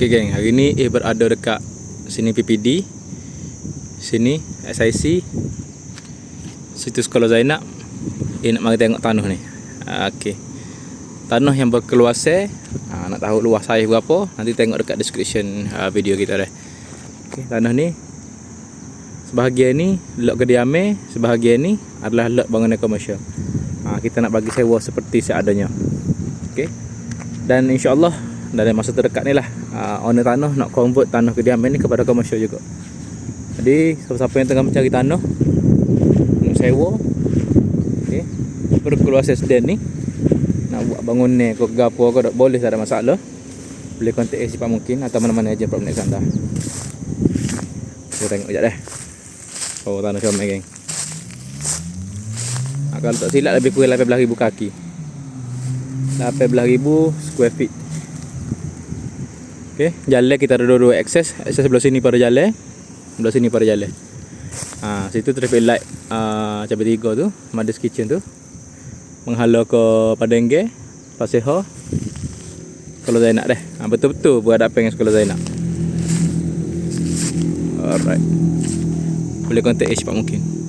Okey geng, hari ni berada dekat sini PPD, sini SIC, situ Sekolah Zainab. Nak mari tengok tanah ni. Okey. Tanah yang berkeluasan, nak tahu luas saiz berapa, nanti tengok dekat description video kita dah. Okey, tanah ni sebahagian ni lot kediaman, sebahagian ni adalah lot bangunan komersial. Kita nak bagi sewa seperti seadanya. Okey. Dan insya-Allah dalam masa terdekat ni lah owner tanah nak convert tanah kediaman ni kepada komersial juga. Jadi siapa-siapa yang tengah mencari tanah nak sewa, okey, berkeluasan sedang ni, nak buat bangunan ke gapo ke tak boleh, tak ada masalah. Boleh kontak secepat mungkin atau mana-mana aja Property Next anda. Kita tengok sekejap dah. Oh, tanah Syamil geng. Kalau tak silap lebih kurang 18,000 kaki. 18,000 square feet. Okey, jalan kita ada dua akses. Akses sebelah sini pada jalan, sebelah sini pada jalan. Situ traffic light cabai 3 tu, Mother's Kitchen tu. Menghala ke Padangge, Paseha, Sekolah Zainab dah. Betul-betul berhadapan dengan Sekolah Zainab. Alright. Boleh kontak secepat mungkin.